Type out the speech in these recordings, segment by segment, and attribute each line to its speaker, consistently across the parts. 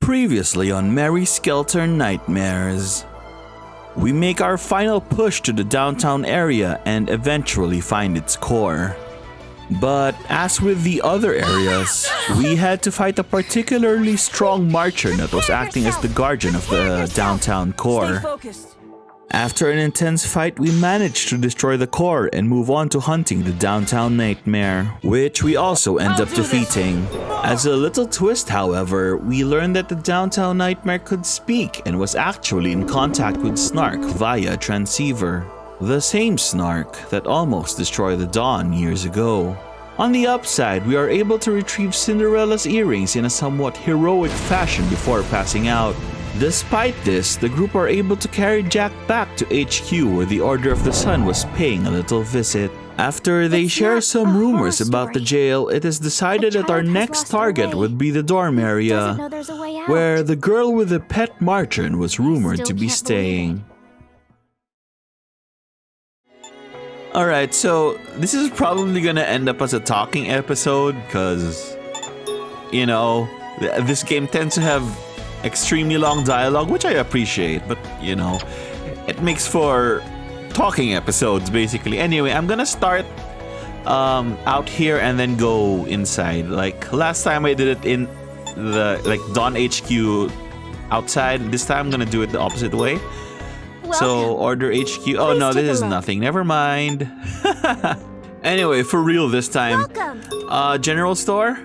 Speaker 1: Previously on Merry Skelter Nightmares. We make our final push to the downtown area and eventually find its core. But as with the other areas, we had to fight a particularly strong marcher that was acting as the guardian of the downtown core. After an intense fight, we managed to destroy the core and move on to hunting the downtown nightmare, which we also end up defeating. As a little twist, however, we learned that the downtown nightmare could speak and was actually in contact with Snark via a transceiver. The same Snark that almost destroyed the Dawn years ago. On the upside, we are able to retrieve Cinderella's earrings in a somewhat heroic fashion before passing out. Despite this, the group are able to carry Jack back to HQ where the Order of the Sun was paying a little visit. After they share some rumors about the jail, it is decided that our next target would be the dorm area, where the girl with the pet marchand was rumored to be staying. Alright, so this is probably gonna end up as a talking episode because, you know, this game tends to have extremely long dialogue, which I appreciate, but you know, it makes for talking episodes basically. Anyway, I'm gonna start out here and then go inside. Like last time I did it in the Dawn HQ outside. This time I'm gonna do it the opposite way. So Order HQ. Oh no, this is nothing. Never mind. Anyway, for real this time. General store?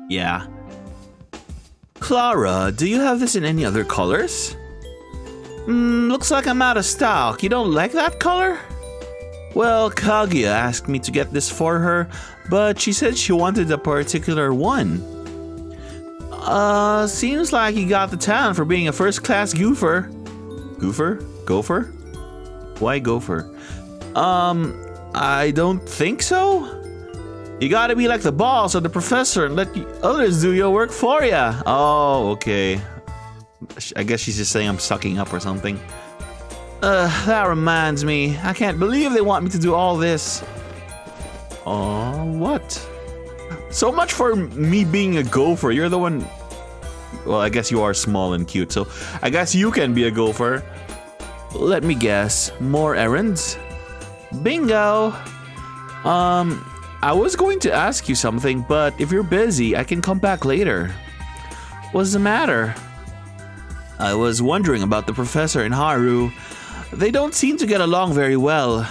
Speaker 1: Yeah. Clara, do you have this in any other colors? Looks like I'm out of stock. You don't like that color? Well, Kaguya asked me to get this for her, but she said she wanted a particular one. Seems like you got the talent for being a first-class goofer. Goofer? Gopher? Why gopher? I don't think so. You gotta be like the boss or the professor and let others do your work for ya. Oh, okay. I guess she's just saying I'm sucking up or something. That reminds me. I can't believe they want me to do all this. Oh, what? So much for me being a gopher. You're the one... Well, I guess you are small and cute, so I guess you can be a gopher. Let me guess. More errands? Bingo! I was going to ask you something, but if you're busy, I can come back later. What's the matter? I was wondering about the professor and Haru. They don't seem to get along very well.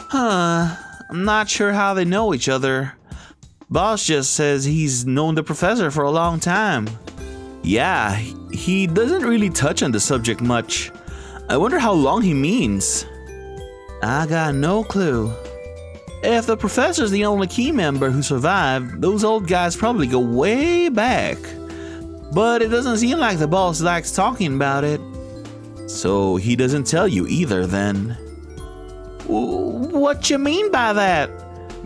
Speaker 1: Huh, I'm not sure how they know each other. Boss just says he's known the professor for a long time. Yeah, he doesn't really touch on the subject much. I wonder how long he means. I got no clue. If the professor's the only key member who survived, those old guys probably go way back. But it doesn't seem like the boss likes talking about it. So he doesn't tell you either then. What you mean by that?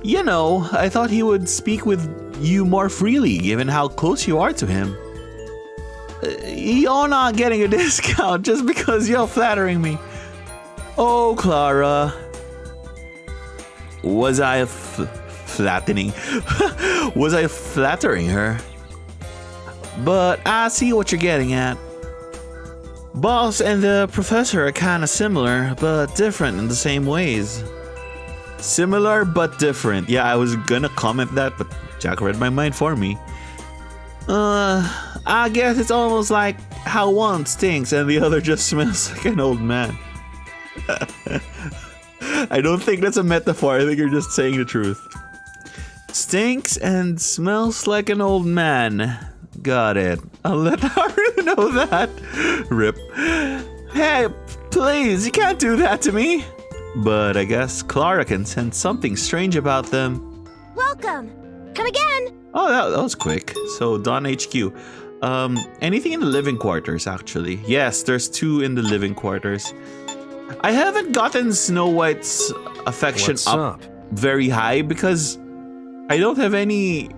Speaker 1: You know, I thought he would speak with you more freely given how close you are to him. You're not getting a discount just because you're flattering me. Oh, Clara. Was I flattering? Was I flattering her? But I see what you're getting at. Boss and the professor are kind of similar, but different in the same ways. Similar but different. Yeah, I was gonna comment that, but Jack read my mind for me. I guess it's almost like how one stinks and the other just smells like an old man. I don't think that's a metaphor. I think you're just saying the truth. Stinks and smells like an old man. Got it. I'll let Haru know that. Rip. Hey, please, you can't do that to me. But I guess Clara can sense something strange about them.
Speaker 2: Welcome. Come again.
Speaker 1: Oh, that was quick. So, Dawn HQ. Anything in the living quarters, actually. Yes, there's 2 in the living quarters. I haven't gotten Snow White's affection up very high because I don't have any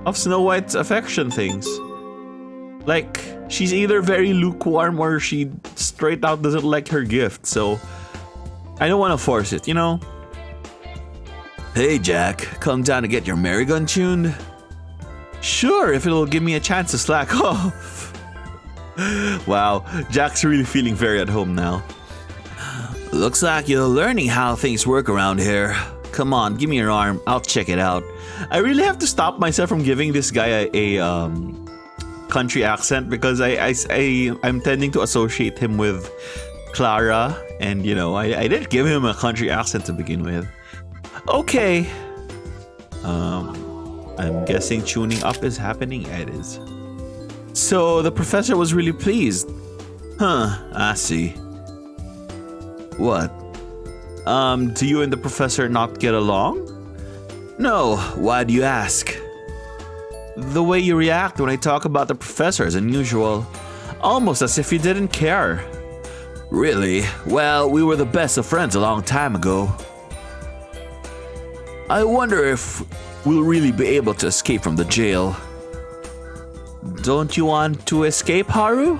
Speaker 1: of Snow White's affection things. Like, she's either very lukewarm or she straight out doesn't like her gift, so I don't want to force it, you know? Hey Jack, come down to get your Marigun tuned? Sure, if it'll give me a chance to slack off. Wow, Jack's really feeling very at home now. Looks like you're learning how things work around here. Come on, give me your arm. I'll check it out. I really have to stop myself from giving this guy a country accent because I'm tending to associate him with Clara, and you know, I didn't give him a country accent to begin with. Okay. I'm guessing tuning up is happening. It is. So the professor was really pleased. Huh, I see. What? Do you and the professor not get along? No, why do you ask? The way you react when I talk about the professor is unusual. Almost as if you didn't care. Really? Well, we were the best of friends a long time ago. I wonder if we'll really be able to escape from the jail. Don't you want to escape, Haru?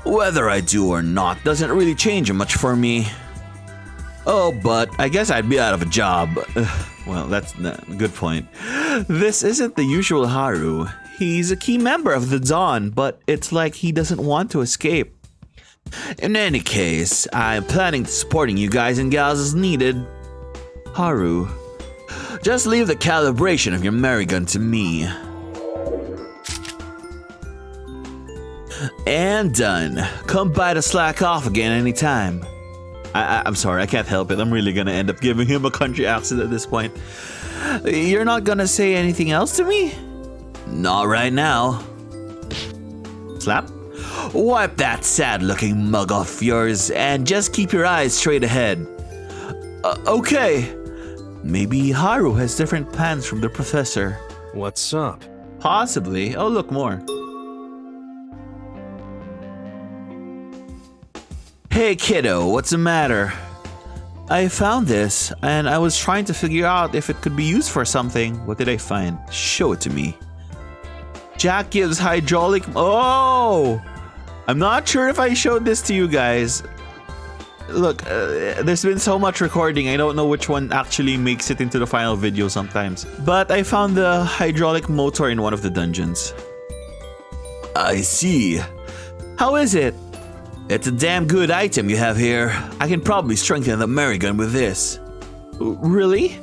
Speaker 1: Whether I do or not doesn't really change much for me. Oh, but I guess I'd be out of a job. Well, that's a good point. This isn't the usual Haru. He's a key member of the Dawn, but it's like he doesn't want to escape. In any case, I'm planning to supporting you guys and gals as needed. Haru, just leave the calibration of your Marigun to me. And done. Come by to slack off again anytime. I'm sorry, I can't help it. I'm really gonna end up giving him a country accent at this point. You're not gonna say anything else to me? Not right now. Slap? Wipe that sad-looking mug off yours and just keep your eyes straight ahead. Okay. Maybe Haru has different plans from the professor.
Speaker 3: What's up?
Speaker 1: Possibly. Oh, look, more. Hey kiddo, what's the matter? I found this, and I was trying to figure out if it could be used for something. What did I find? Show it to me. Jack gives hydraulic... Oh! I'm not sure if I showed this to you guys. Look, there's been so much recording, I don't know which one actually makes it into the final video sometimes. But I found the hydraulic motor in one of the dungeons. I see. How is it? It's a damn good item you have here. I can probably strengthen the Marigun with this. Really?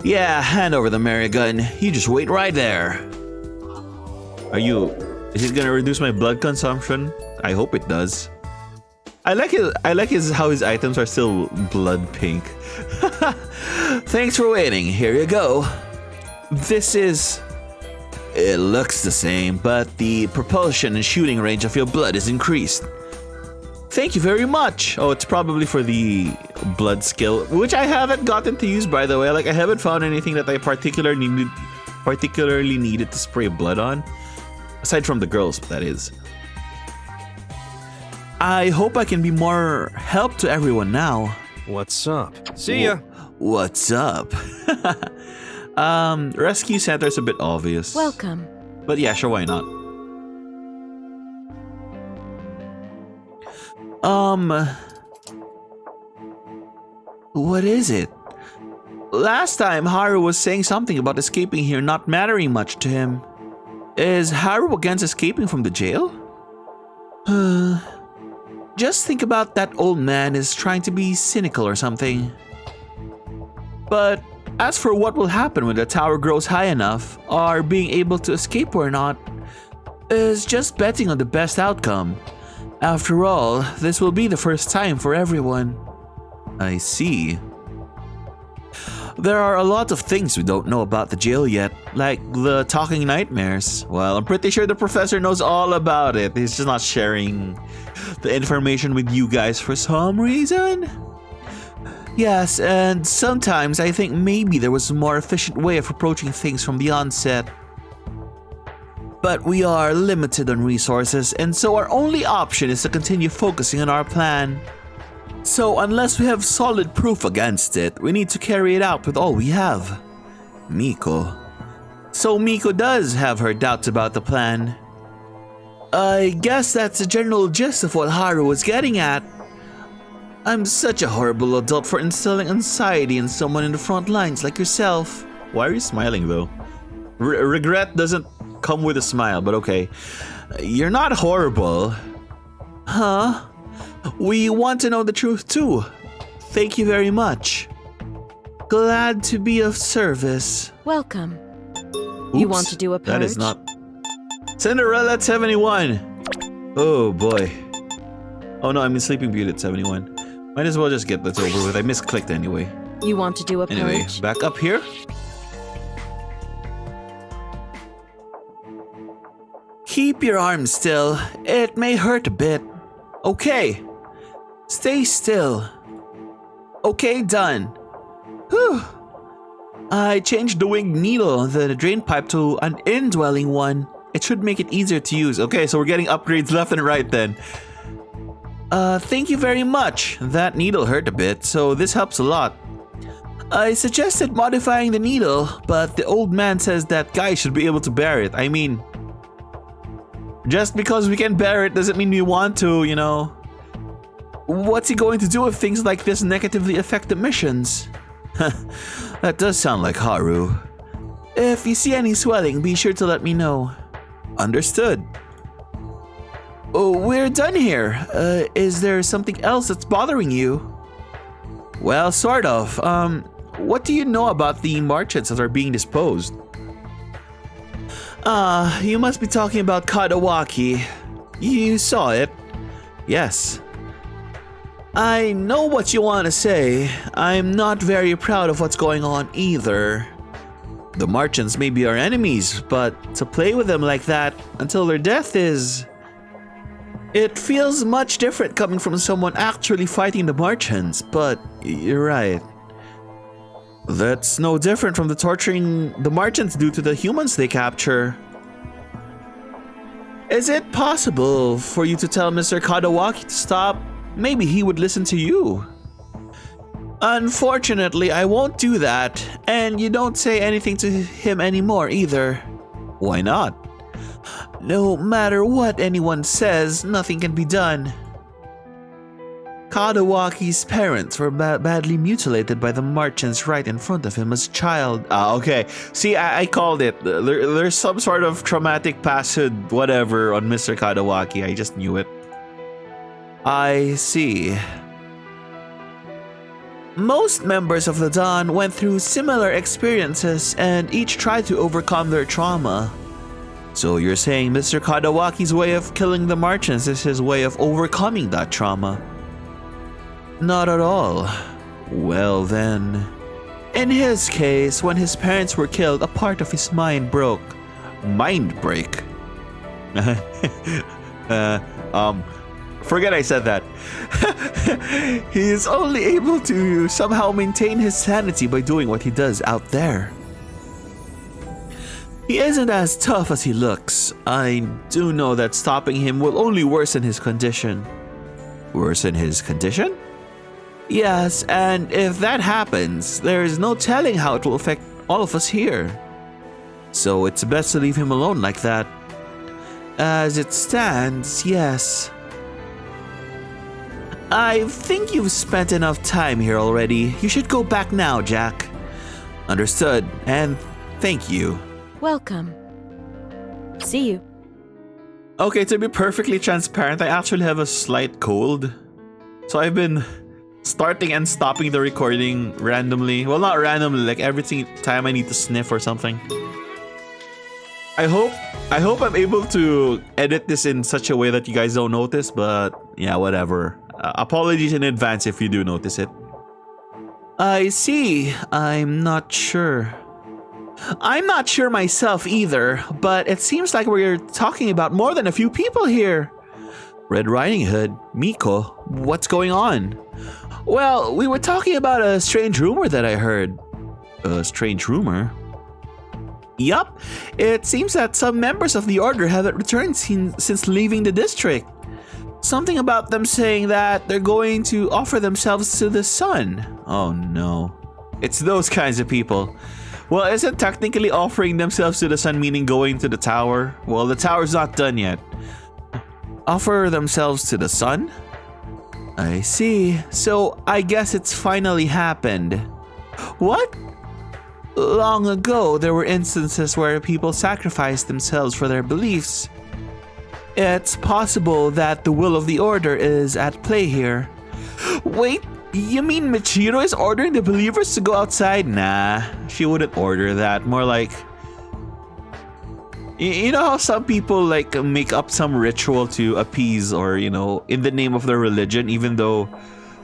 Speaker 1: Yeah, hand over the Marigun. You just wait right there. Is it gonna reduce my blood consumption? I hope it does. I like how his items are still blood pink. Thanks for waiting. Here you go. It looks the same, but the propulsion and shooting range of your blood is increased. Thank you very much. Oh, it's probably for the blood skill, which I haven't gotten to use, by the way. Like, I haven't found anything that I particularly needed to spray blood on. Aside from the girls, that is. I hope I can be more help to everyone now.
Speaker 3: What's up? See ya.
Speaker 1: What's up? Rescue center's a bit obvious.
Speaker 2: Welcome.
Speaker 1: But yeah, sure, why not? What is it? Last time Haru was saying something about escaping here not mattering much to him. Is Haru against escaping from the jail? Just think about that old man is trying to be cynical or something. But as for what will happen when the tower grows high enough, or being able to escape or not, is just betting on the best outcome. After all, this will be the first time for everyone. I see. There are a lot of things we don't know about the jail yet, like the talking nightmares. Well, I'm pretty sure the professor knows all about it. He's just not sharing the information with you guys for some reason. Yes, and sometimes I think maybe there was a more efficient way of approaching things from the onset. But we are limited on resources, and so our only option is to continue focusing on our plan. So unless we have solid proof against it, we need to carry it out with all we have. Miko. So Miko does have her doubts about the plan. I guess that's the general gist of what Haru was getting at. I'm such a horrible adult for instilling anxiety in someone in the front lines like yourself. Why are you smiling though? Regret doesn't come with a smile, but okay. You're not horrible. Huh? We want to know the truth too. Thank you very much. Glad to be of service.
Speaker 2: Welcome.
Speaker 1: Oops,
Speaker 2: You want to do a purge?
Speaker 1: that is not... Cinderella 71. Oh boy. Oh no, I'm in Sleeping Beauty at 71. Might as well just get this over with. I misclicked anyway.
Speaker 2: You want to do a purge?
Speaker 1: Anyway, back up here. Keep your arms still. It may hurt a bit. Okay. Stay still. Okay, done. Whew. I changed the winged needle on the drain pipe to an indwelling one. It should make it easier to use. Okay, so we're getting upgrades left and right then. Thank you very much. That needle hurt a bit, so this helps a lot. I suggested modifying the needle, but the old man says that guy should be able to bear it. I mean, just because we can bear it doesn't mean we want to, you know. What's he going to do if things like this negatively affect the missions? That does sound like Haru. If you see any swelling, be sure to let me know. Understood. Oh, we're done here. Is there something else that's bothering you? Well, sort of. What do you know about the marchants that are being disposed? You must be talking about Kadowaki. You saw it. Yes. I know what you want to say. I'm not very proud of what's going on either. The marchants may be our enemies, but to play with them like that until their death is... It feels much different coming from someone actually fighting the marchants, but you're right. That's no different from the torturing the marchants do to the humans they capture. Is it possible for you to tell Mr. Kadowaki to stop? Maybe he would listen to you. Unfortunately, I won't do that, and you don't say anything to him anymore either. Why not? No matter what anyone says, nothing can be done. Kadowaki's parents were badly mutilated by the marchants right in front of him as a child. Okay. See, I called it. There's some sort of traumatic pasthood, whatever, on Mr. Kadowaki. I just knew it. I see. Most members of the Dawn went through similar experiences and each tried to overcome their trauma. So you're saying Mr. Kadowaki's way of killing the marchants is his way of overcoming that trauma? Not at all. Well then... In his case, when his parents were killed, a part of his mind broke. Mind break? Forget I said that. He is only able to somehow maintain his sanity by doing what he does out there. He isn't as tough as he looks. I do know that stopping him will only worsen his condition. Worsen his condition? Yes, and if that happens, there is no telling how it will affect all of us here. So it's best to leave him alone like that. As it stands, yes. I think you've spent enough time here already. You should go back now, Jack. Understood, and thank you.
Speaker 2: Welcome. See you.
Speaker 1: Okay, to be perfectly transparent, I actually have a slight cold. So I've been starting and stopping the recording randomly. Well, not randomly, like every time I need to sniff or something. I hope I'm able to edit this in such a way that you guys don't notice, but yeah, whatever. Apologies in advance if you do notice it. I see. I'm not sure. I'm not sure myself either, but it seems like we're talking about more than a few people here. Red Riding Hood, Miko, what's going on? Well, we were talking about a strange rumor that I heard. A strange rumor? Yup, it seems that some members of the Order haven't returned since leaving the district. Something about them saying that they're going to offer themselves to the sun. Oh no. It's those kinds of people. Well, isn't technically offering themselves to the sun meaning going to the tower? Well, the tower's not done yet. Offer themselves to the sun? I see. So I guess it's finally happened. What? Long ago, there were instances where people sacrificed themselves for their beliefs. It's possible that the will of the Order is at play here. Wait, you mean Michiro is ordering the believers to go outside? Nah, she wouldn't order that. More like... You know how some people like make up some ritual to appease or, you know, in the name of their religion, even though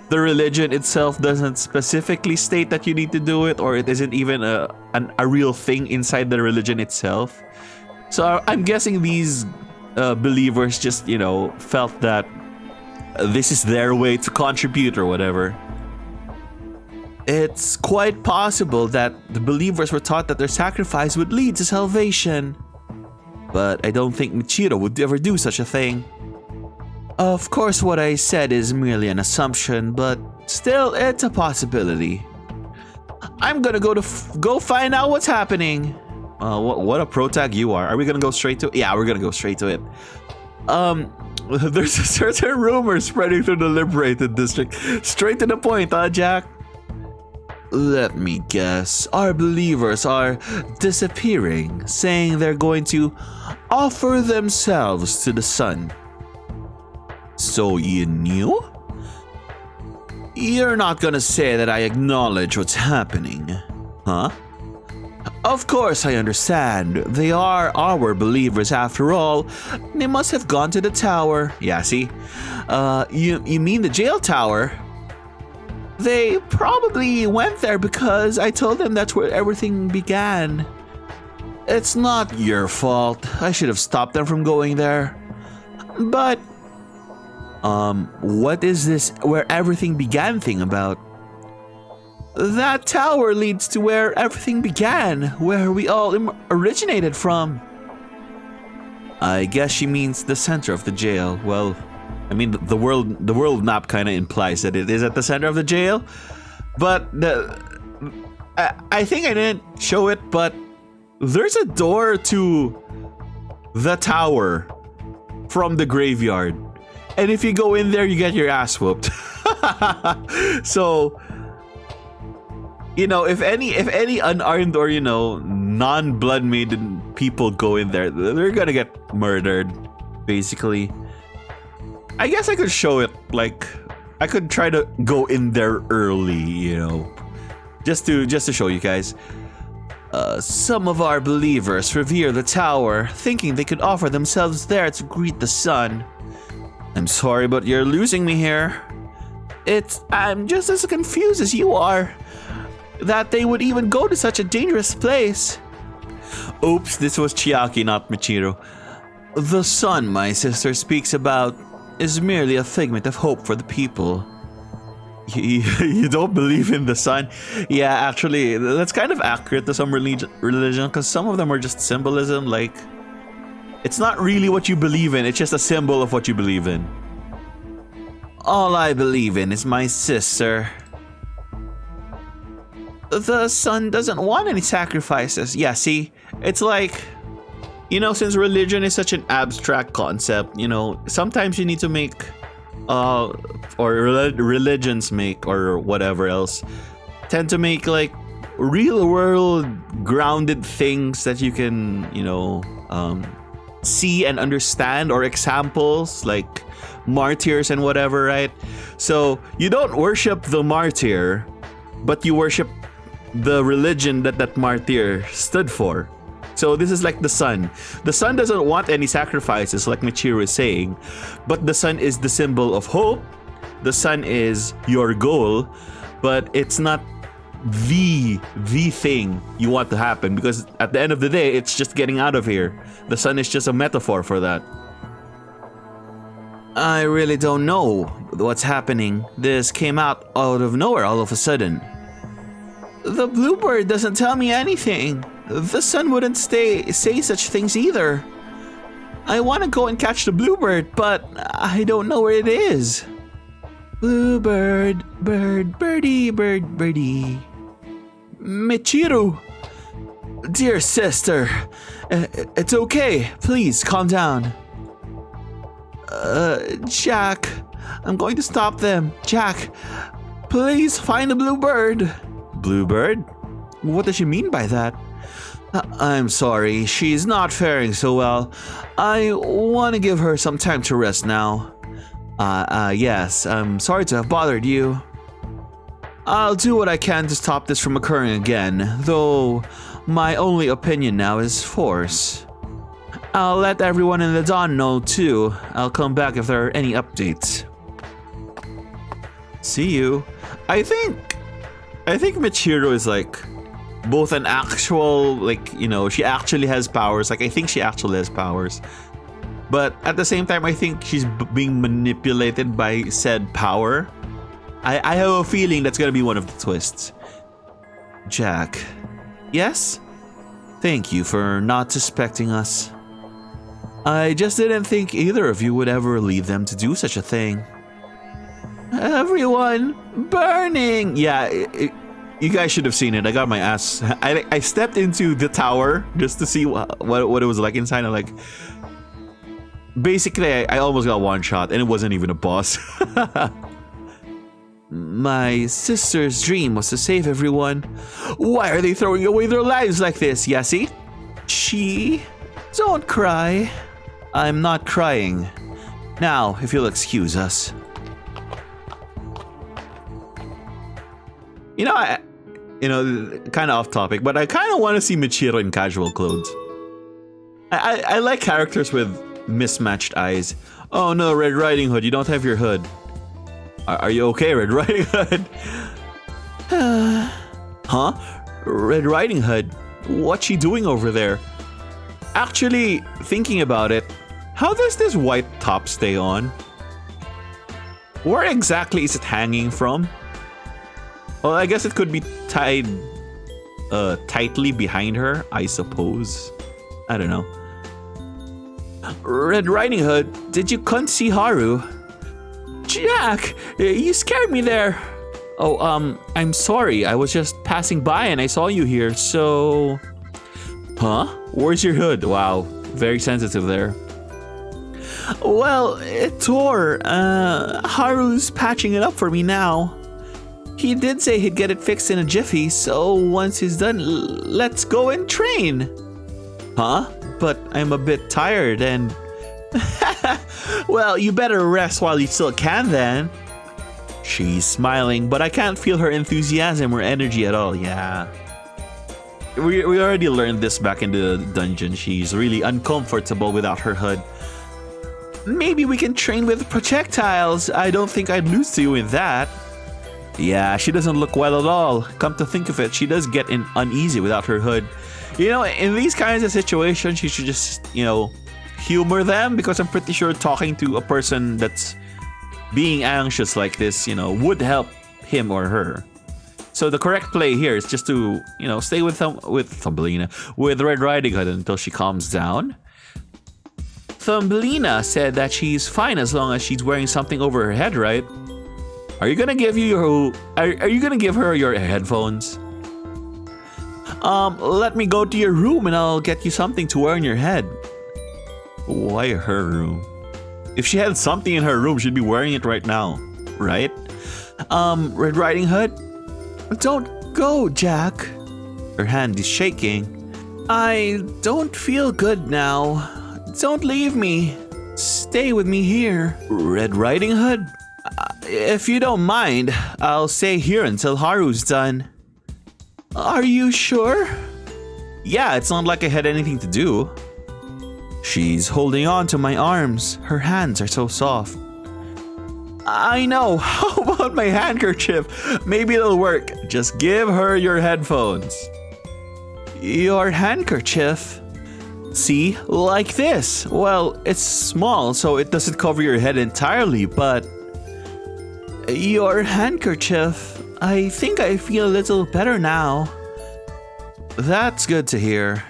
Speaker 1: the religion itself doesn't specifically state that you need to do it, or it isn't even a real thing inside the religion itself. So I'm guessing these believers just, you know, felt that this is their way to contribute or whatever. It's quite possible that the believers were taught that their sacrifice would lead to salvation. But I don't think Michiro would ever do such a thing. Of course, what I said is merely an assumption, but still, it's a possibility. I'm gonna go find out what's happening. What a protag you are. Are we gonna go straight to it? Yeah, we're gonna go straight to it. There's a certain rumor spreading through the Liberated district. Straight to the point, huh, Jack? Let me guess. Our believers are disappearing, saying they're going to offer themselves to the sun. So you knew? You're not gonna say that I acknowledge what's happening, huh? Of course I understand. They are our believers after all. They must have gone to the tower. Yeah, see? You mean the jail tower? They probably went there because I told them that's where everything began. It's not your fault. I should have stopped them from going there. But, what is this where everything began thing about? That tower leads to where everything began, where we all originated from. I guess she means the center of the jail. Well, I mean, the world map kind of implies that it is at the center of the jail, but I think I didn't show it, but there's a door to the tower from the graveyard, and if you go in there, you get your ass whooped. So, you know, if any unarmed or, you know, non-blood maiden people go in there, they're gonna get murdered, basically. I guess I could show it, like, I could try to go in there early, you know, just to show you guys. Some of our believers revere the tower, thinking they could offer themselves there to greet the sun. I'm sorry, but you're losing me here. I'm just as confused as you are, that they would even go to such a dangerous place. Oops, this was Chiaki, not Michiro. The sun my sister speaks about is merely a figment of hope for the people. You don't believe in the sun? Yeah, actually, that's kind of accurate to some religion, because some of them are just symbolism. Like, it's not really what you believe in, it's just a symbol of what you believe in. All I believe in is my sister. The sun doesn't want any sacrifices. Yeah, see, it's like, you know, since religion is such an abstract concept, you know, sometimes you need to make, religions make, or whatever else, tend to make like real world grounded things that you can, you know, see and understand, or examples like martyrs and whatever, right? So you don't worship the martyr, but you worship the religion that martyr stood for. So this is like the sun. The sun doesn't want any sacrifices, like Michiro is saying, but the sun is the symbol of hope. The sun is your goal, but it's not the thing you want to happen, because at the end of the day, it's just getting out of here. The sun is just a metaphor for that. I really don't know what's happening. This came out of nowhere all of a sudden. The bluebird doesn't tell me anything. The sun wouldn't say such things either. I want to go and catch the bluebird, but I don't know where it is. Bluebird, birdie, birdie. Michiro! Dear sister, it's okay. Please, calm down. Jack, I'm going to stop them. Jack, please find the bluebird. Bluebird? What does she mean by that? I'm sorry, she's not faring so well. I want to give her some time to rest now. Yes, I'm sorry to have bothered you. I'll do what I can to stop this from occurring again, though my only opinion now is force. I'll let everyone in the Dawn know too. I'll come back if there are any updates. See you. I think Michiru is like both an actual, like, you know, she actually has powers. Like, I think she actually has powers. But at the same time, I think she's being manipulated by said power. I have a feeling that's gonna be one of the twists. Jack. Yes? Thank you for not suspecting us. I just didn't think either of you would ever leave them to do such a thing. Everyone burning! Yeah, you guys should have seen it. I got my ass. I stepped into the tower just to see what it was like inside. I'm like, basically, I almost got one shot, and it wasn't even a boss. My sister's dream was to save everyone. Why are they throwing away their lives like this, Yassi? Don't cry. I'm not crying. Now, if you'll excuse us. You know, kind of off topic, but I kind of want to see Michiru in casual clothes. I like characters with mismatched eyes. Oh no, Red Riding Hood, you don't have your hood. Are you okay, Red Riding Hood? Huh? Red Riding Hood? What's she doing over there? Actually, thinking about it, how does this white top stay on? Where exactly is it hanging from? Well, I guess it could be tied tightly behind her, I suppose. I don't know. Red Riding Hood, did you see Haru? Jack, you scared me there. Oh, I'm sorry. I was just passing by and I saw you here, so... Huh? Where's your hood? Wow, very sensitive there. Well, it tore. Haru's patching it up for me now. He did say he'd get it fixed in a jiffy, so once he's done, let's go and train. Huh? But I'm a bit tired and... Well, you better rest while you still can then. She's smiling, but I can't feel her enthusiasm or energy at all. Yeah. We already learned this back in the dungeon. She's really uncomfortable without her hood. Maybe we can train with projectiles. I don't think I'd lose to you in that. Yeah, she doesn't look well at all. Come to think of it, she does get uneasy without her hood. You know, in these kinds of situations, you should just, you know, humor them, because I'm pretty sure talking to a person that's being anxious like this, you know, would help him or her. So the correct play here is just to, you know, stay with Thumbelina, with Red Riding Hood until she calms down. Thumbelina said that she's fine as long as she's wearing something over her head, right? Are you gonna give her your headphones? Let me go to your room and I'll get you something to wear on your head. Why her room? If she had something in her room, she'd be wearing it right now, right? Red Riding Hood? Don't go, Jack. Her hand is shaking. I don't feel good now. Don't leave me. Stay with me here. Red Riding Hood? If you don't mind, I'll stay here until Haru's done. Are you sure? Yeah, it's not like I had anything to do. She's holding on to my arms. Her hands are so soft. I know. How about my handkerchief? Maybe it'll work. Just give her your headphones. Your handkerchief? See? Like this. Well, it's small, so it doesn't cover your head entirely, but... Your handkerchief. I think I feel a little better now. That's good to hear.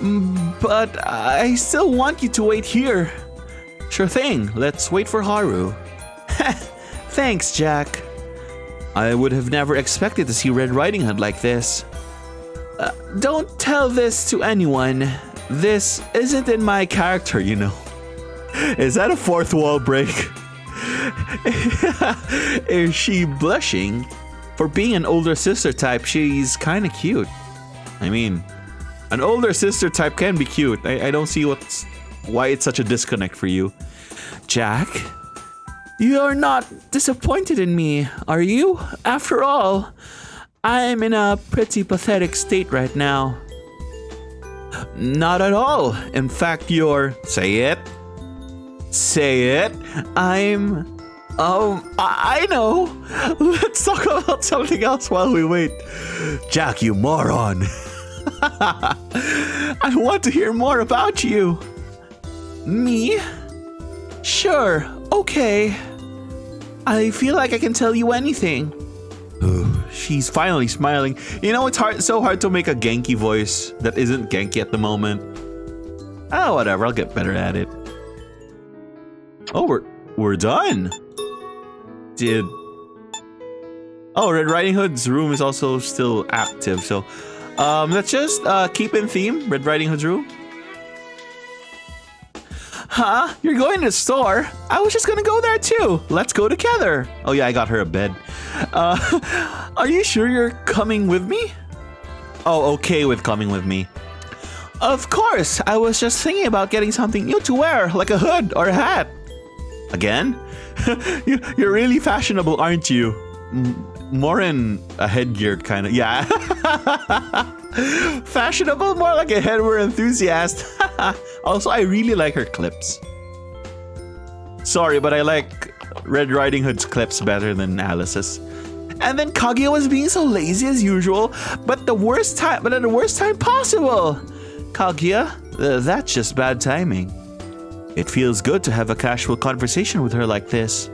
Speaker 1: But I still want you to wait here. Sure thing. Let's wait for Haru. Thanks, Jack. I would have never expected to see Red Riding Hood like this. Don't tell this to anyone. This isn't in my character, you know. Is that a fourth wall break? Is she blushing? For being an older sister type, she's kind of cute. I mean, an older sister type can be cute. I don't see why it's such a disconnect for you. Jack, you're not disappointed in me, are you? After all, I'm in a pretty pathetic state right now. Not at all. In fact, say it. I know. Let's talk about something else while we wait. Jack, you moron. I want to hear more about you. Me? Sure, okay. I feel like I can tell you anything. She's finally smiling. You know, it's so hard to make a Genki voice that isn't Genki at the moment. Oh, whatever, I'll get better at it. Oh, we're done. Red Riding Hood's room is also still active, so let's just keep in theme Red Riding Hood's room. Huh? You're going to the store? I was just gonna go there too. Let's go together. Oh yeah, I got her a bed. Are you sure you're coming with me? Oh, okay with coming with me. Of course, I was just thinking about getting something new to wear, like a hood or a hat. Again? You're really fashionable, aren't you? More in a headgear kind of, yeah. Fashionable, more like a headwear enthusiast. Also, I really like her clips. Sorry, but I like Red Riding Hood's clips better than Alice's. And then Kaguya was being so lazy as usual, but at the worst time possible. Kaguya, that's just bad timing. It feels good to have a casual conversation with her like this.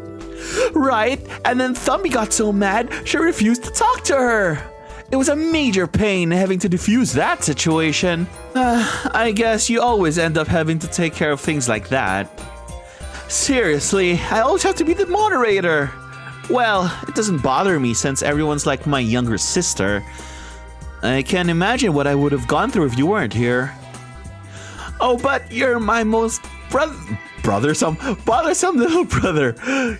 Speaker 1: Right, and then Thumby got so mad, she refused to talk to her. It was a major pain having to defuse that situation. I guess you always end up having to take care of things like that. Seriously, I always have to be the moderator. Well, it doesn't bother me since everyone's like my younger sister. I can't imagine what I would have gone through if you weren't here. Oh, but you're my most bothersome little brother.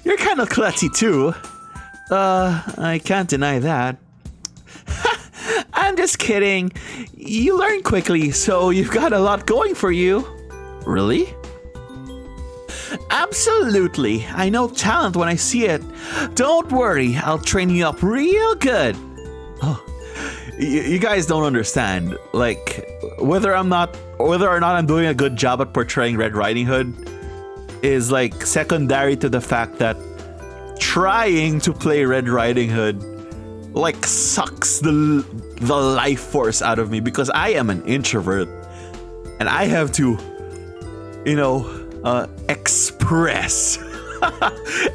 Speaker 1: You're kind of klutzy too. I can't deny that. I'm just kidding. You learn quickly, so you've got a lot going for you. Really? Absolutely. I know talent when I see it. Don't worry, I'll train you up real good. Oh, you guys don't understand. Like, whether or not I'm doing a good job at portraying Red Riding Hood is like secondary to the fact that trying to play Red Riding Hood like sucks the life force out of me because I am an introvert and I have to,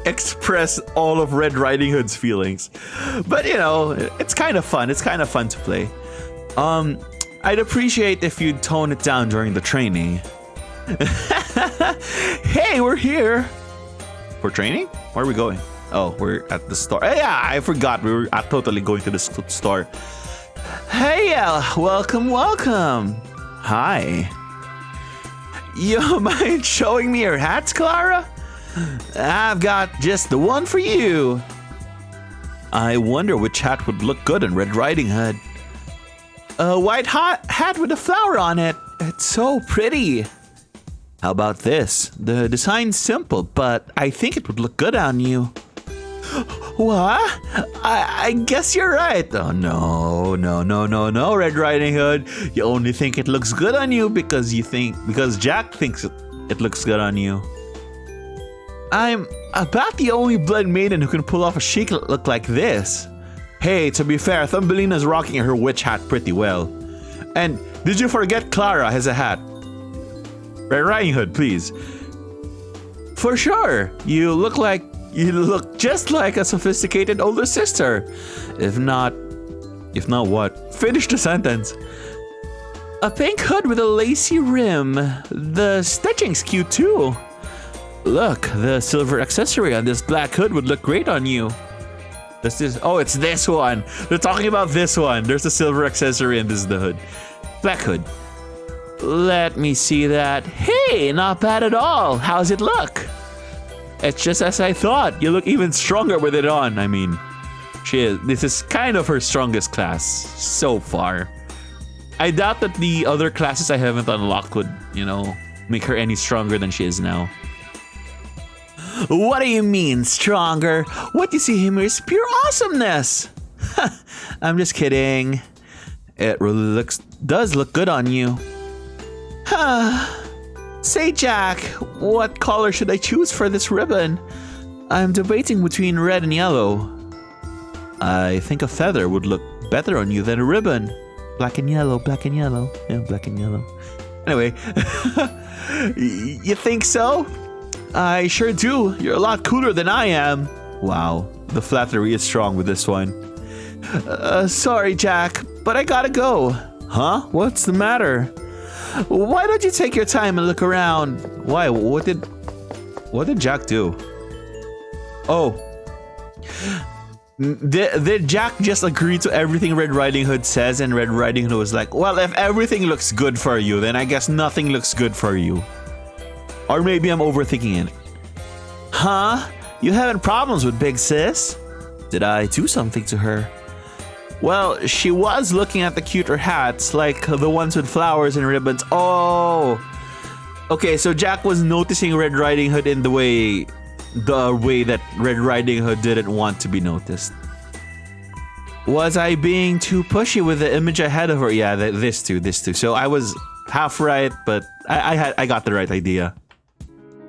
Speaker 1: express all of Red Riding Hood's feelings. But it's kind of fun. It's kind of fun to play. I'd appreciate if you'd tone it down during the training. Hey, we're here. For training? Where are we going? Oh, we're at the store. Yeah, I forgot. We were totally going to the store. Hey, welcome. Hi. You mind showing me your hats, Clara? I've got just the one for you. I wonder which hat would look good in Red Riding Hood. A white hat with a flower on it. It's so pretty. How about this? The design's simple, but I think it would look good on you. What? I guess you're right. Oh, no, Red Riding Hood. You only think it looks good on you because Jack thinks it looks good on you. I'm about the only blood maiden who can pull off a chic look like this. Hey, to be fair, Thumbelina's rocking her witch hat pretty well. And did you forget Clara has a hat? Red Riding Hood, please. For sure, you look just like a sophisticated older sister. If not what? Finish the sentence. A pink hood with a lacy rim. The stitching's cute too. Look, the silver accessory on this black hood would look great on you. It's this one. They're talking about this one. There's a silver accessory and this is the hood. Black hood. Let me see that. Hey, not bad at all. How's it look? It's just as I thought. You look even stronger with it on. I mean, This is kind of her strongest class so far. I doubt that the other classes I haven't unlocked would, make her any stronger than she is now. What do you mean, stronger? What you see here is pure awesomeness. I'm just kidding. It really does look good on you. Say, Jack, what color should I choose for this ribbon? I'm debating between red and yellow. I think a feather would look better on you than a ribbon. Black and yellow, black and yellow. Yeah, black and yellow. Anyway, you think so? I sure do. You're a lot cooler than I am. Wow, the flattery is strong with this one. Sorry, Jack, but I gotta go. Huh? What's the matter? Why don't you take your time and look around? Why? What did Jack do? Oh. Did Jack just agree to everything Red Riding Hood says, and Red Riding Hood was like, well, if everything looks good for you, then I guess nothing looks good for you. Or maybe I'm overthinking it. Huh? You having problems with Big Sis? Did I do something to her? Well, she was looking at the cuter hats, like the ones with flowers and ribbons. Oh! Okay, so Jack was noticing Red Riding Hood in the way that Red Riding Hood didn't want to be noticed. Was I being too pushy with the image I had of her? Yeah, this too. So I was half right, but I got the right idea.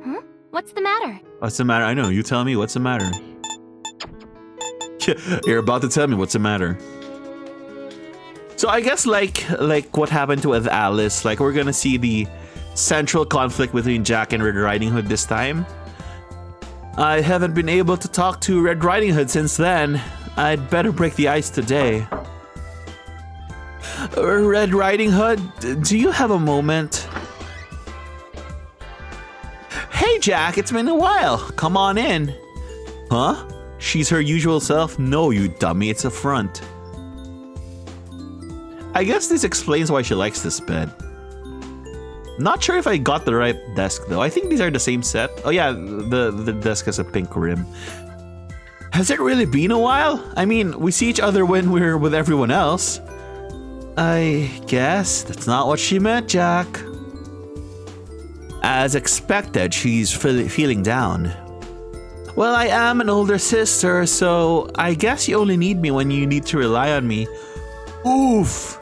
Speaker 2: Huh? What's the matter?
Speaker 1: What's the matter? I know, you tell me what's the matter. You're about to tell me what's the matter. So I guess like what happened with Alice, like we're gonna see the central conflict between Jack and Red Riding Hood this time. I haven't been able to talk to Red Riding Hood since then. I'd better break the ice today. Red Riding Hood, do you have a moment? Hey Jack, it's been a while. Come on in. Huh? She's her usual self? No, you dummy, it's a front. I guess this explains why she likes this bed. Not sure if I got the right desk though. I think these are the same set. Oh yeah, the desk has a pink rim. Has it really been a while? I mean, we see each other when we're with everyone else. I guess that's not what she meant, Jack. As expected, she's feeling down. Well, I am an older sister, so I guess you only need me when you need to rely on me. Oof.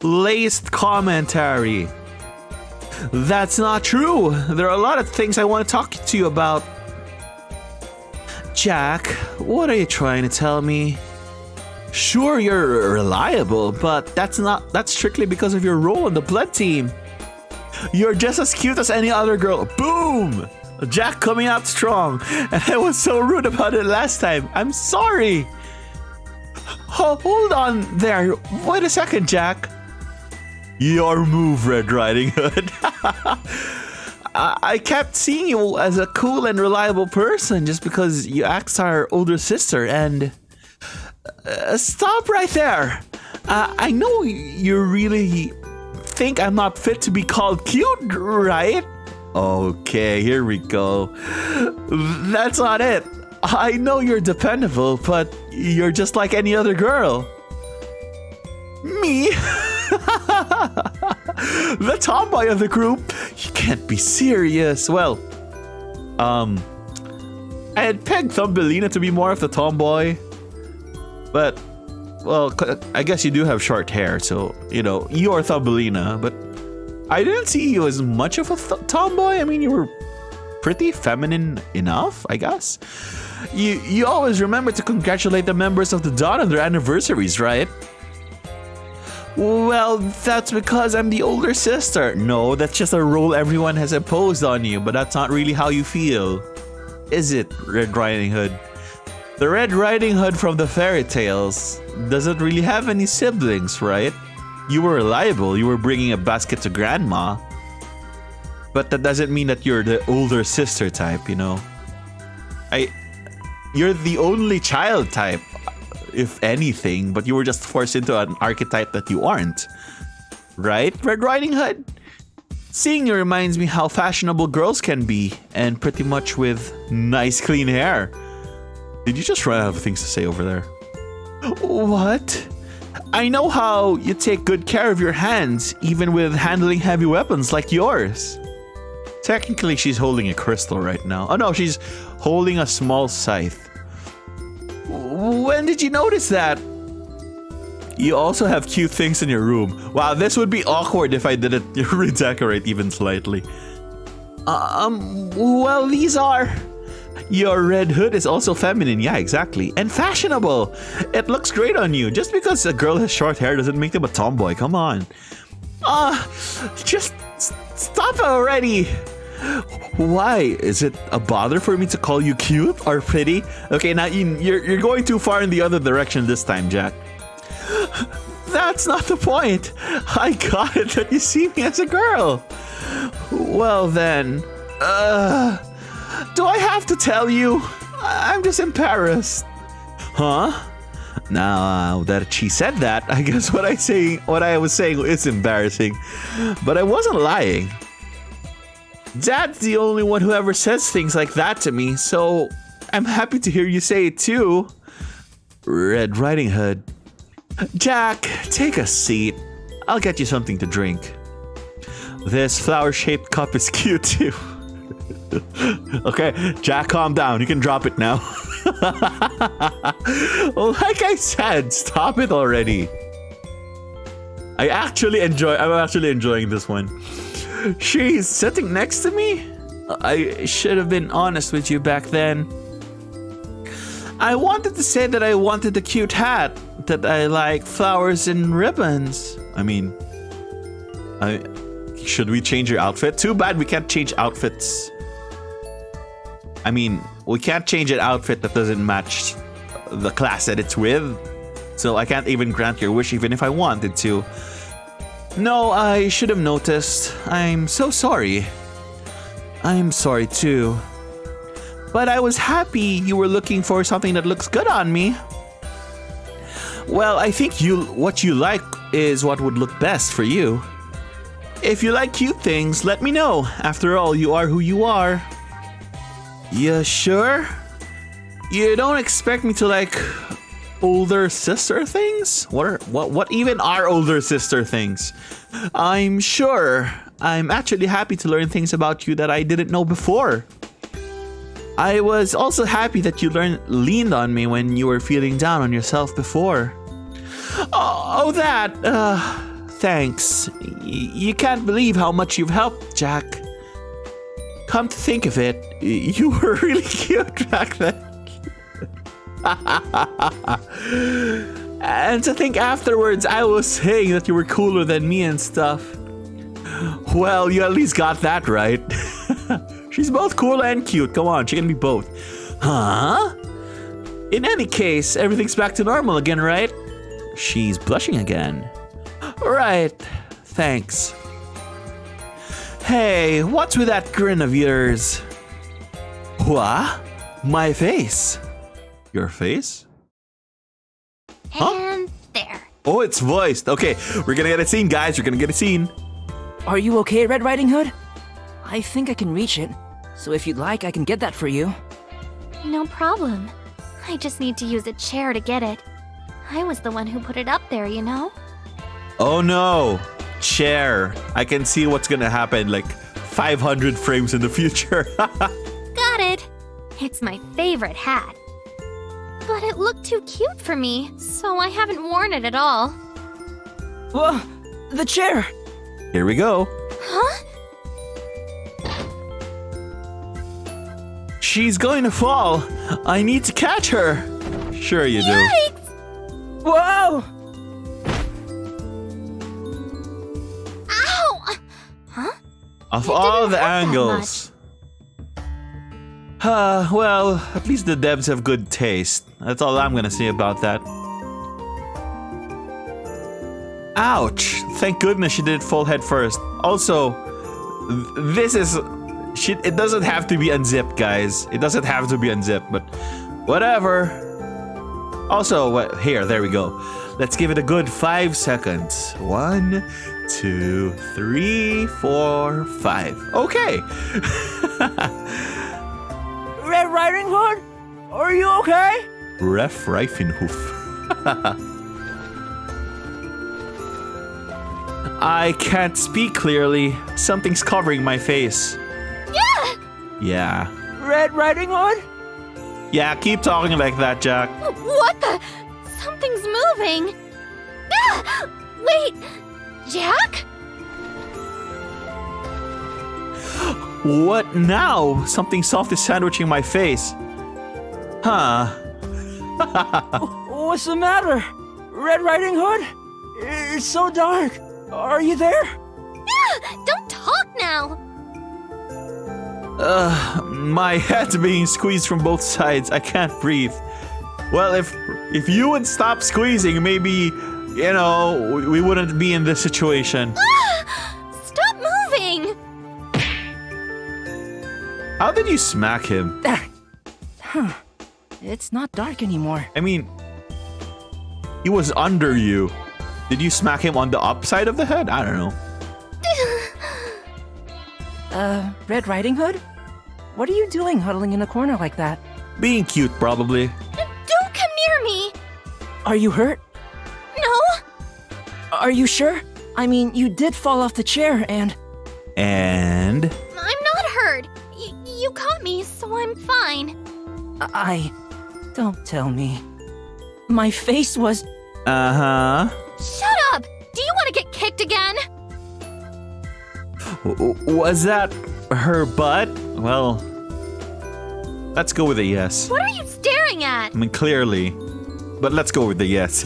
Speaker 1: Laced commentary. That's not true. There are a lot of things I want to talk to you about. Jack, what are you trying to tell me? Sure, you're reliable, but that's strictly because of your role in the blood team. You're just as cute as any other girl. Boom! Jack coming out strong. And I was so rude about it last time. I'm sorry. Hold on there. Wait a second, Jack. Your move, Red Riding Hood. I kept seeing you as a cool and reliable person just because you act as our older sister, and stop right there. I know you really think I'm not fit to be called cute, right? Okay, here we go. That's not it. I know you're dependable, but you're just like any other girl. Me? The tomboy of the group? You can't be serious. Well, I had pegged Thumbelina to be more of the tomboy, but, well, I guess you do have short hair, so, you're Thumbelina, but I didn't see you as much of a tomboy. I mean, you were pretty feminine enough, I guess. You always remember to congratulate the members of the Dawn on their anniversaries, right? Well, that's because I'm the older sister. No, that's just a role everyone has imposed on you, but that's not really how you feel. Is it, Red Riding Hood? The Red Riding Hood from the fairy tales doesn't really have any siblings, right? You were reliable, you were bringing a basket to grandma. But that doesn't mean that you're the older sister type, You're the only child type, if anything, but you were just forced into an archetype that you aren't. Right, Red Riding Hood? Seeing you reminds me how fashionable girls can be, and pretty much with nice clean hair. Did you just run out of things to say over there? What? I know how you take good care of your hands, even with handling heavy weapons like yours. Technically, she's holding a crystal right now. Oh no, she's holding a small scythe. When did you notice that? You also have cute things in your room. Wow, this would be awkward if I didn't redecorate even slightly. Well, these are... Your red hood is also feminine, yeah, exactly. And fashionable. It looks great on you. Just because a girl has short hair doesn't make them a tomboy, come on. Just stop already. Why? Is it a bother for me to call you cute or pretty? Okay, now you're going too far in the other direction this time, Jack. That's not the point. I got it that you see me as a girl. Well then, do I have to tell you? I'm just embarrassed. Huh? Now that she said that, I guess what I was saying is embarrassing. But I wasn't lying. Dad's the only one who ever says things like that to me, so I'm happy to hear you say it too. Red Riding Hood. Jack, take a seat. I'll get you something to drink. This flower-shaped cup is cute too. Okay, Jack, calm down. You can drop it now. Like I said, stop it already. I'm actually enjoying this one. She's sitting next to me? I should have been honest with you back then. I wanted to say that I wanted a cute hat, that I like flowers and ribbons. Should we change your outfit? Too bad we can't change outfits. We can't change an outfit that doesn't match the class that it's with. So I can't even grant your wish even if I wanted to. No, I should have noticed. I'm so sorry. I'm sorry too. But I was happy you were looking for something that looks good on me. Well, I think what you like is what would look best for you. If you like cute things, let me know. After all, you are who you are. You sure? You don't expect me to like older sister things? What even are older sister things? I'm sure. I'm actually happy to learn things about you that I didn't know before. I was also happy that you leaned on me when you were feeling down on yourself before. Thanks. You can't believe how much you've helped, Jack. Come to think of it, you were really cute back then. And to think afterwards I was saying that you were cooler than me and stuff. Well, you at least got that right. She's both cool and cute. Come on, she can be both. Huh? In any case, everything's back to normal again, right? She's blushing again. Right. Thanks. Hey, what's with that grin of yours? What? My face? Your face?
Speaker 2: And there.
Speaker 1: Oh, it's voiced. Okay, we're gonna get a scene, guys. We're gonna get a scene.
Speaker 4: Are you okay, Red Riding Hood? I think I can reach it, so if you'd like, I can get that for you.
Speaker 2: No problem. I just need to use a chair to get it. I was the one who put it up there, you know?
Speaker 1: Oh no, chair. I can see what's gonna happen like 500 frames in the future.
Speaker 2: Got it. It's my favorite hat. But it looked too cute for me, so I haven't worn it at all.
Speaker 4: Whoa, the chair!
Speaker 1: Here we go.
Speaker 2: Huh?
Speaker 1: She's going to fall. I need to catch her. Sure you do.
Speaker 2: Yikes!
Speaker 4: Whoa!
Speaker 2: Ow! Huh?
Speaker 1: Of
Speaker 2: It
Speaker 1: all
Speaker 2: didn't
Speaker 1: the
Speaker 2: hurt that
Speaker 1: angles. Well, at least the devs have good taste. That's all I'm gonna say about that. Ouch! Thank goodness she did full head first. Also, this is... it doesn't have to be unzipped, guys. It doesn't have to be unzipped, but whatever. Also, here, there we go. Let's give it a good 5 seconds. 1, 2, 3, 4, 5. Okay.
Speaker 4: Red Riding Hood? Are you okay?
Speaker 1: Ref Reifenhof. I can't speak clearly. Something's covering my face.
Speaker 2: Yeah!
Speaker 1: Yeah.
Speaker 4: Red Riding Hood?
Speaker 1: Yeah, keep talking like that, Jack.
Speaker 2: What the? Something's moving. Ah! Wait, Jack?
Speaker 1: What now? Something soft is sandwiching my face. Huh.
Speaker 4: What's the matter? Red Riding Hood? It's so dark. Are you there?
Speaker 2: Don't talk now.
Speaker 1: My head's being squeezed from both sides. I can't breathe. Well, if you would stop squeezing, maybe, we wouldn't be in this situation.
Speaker 2: Stop moving.
Speaker 1: How did you smack him?
Speaker 4: It's not dark anymore.
Speaker 1: I mean, he was under you. Did you smack him on the upside of the head? I don't know.
Speaker 4: Red Riding Hood? What are you doing huddling in a corner like that?
Speaker 1: Being cute, probably.
Speaker 2: Don't come near me.
Speaker 4: Are you hurt?
Speaker 2: No.
Speaker 4: Are you sure? I mean, you did fall off the chair and...
Speaker 1: And?
Speaker 2: I'm not hurt. You caught me, so I'm fine.
Speaker 4: Don't tell me. My face was...
Speaker 1: Uh-huh.
Speaker 2: Shut up! Do you want to get kicked again?
Speaker 1: Was that her butt? Well, let's go with a yes.
Speaker 2: What are you staring at?
Speaker 1: I mean, clearly. But let's go with the yes.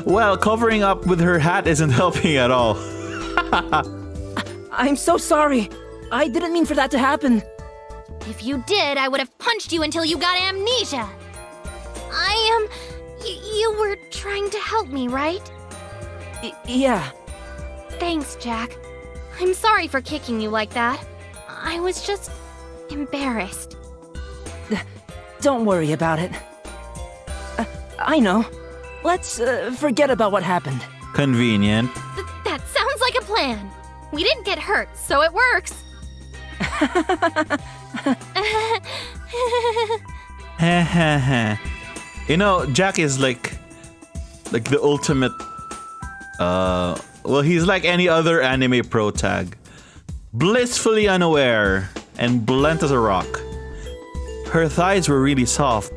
Speaker 1: Well, covering up with her hat isn't helping at all.
Speaker 4: I'm so sorry. I didn't mean for that to happen.
Speaker 2: If you did, I would have punched you until you got amnesia. You were trying to help me, right?
Speaker 4: Yeah.
Speaker 2: Thanks, Jack. I'm sorry for kicking you like that. I was just embarrassed.
Speaker 4: Don't worry about it. I know. Let's forget about what happened.
Speaker 1: Convenient.
Speaker 2: That sounds like a plan. We didn't get hurt, so it works.
Speaker 1: Jack is like the ultimate, well, he's like any other anime pro tag. Blissfully unaware and blunt as a rock. Her thighs were really soft,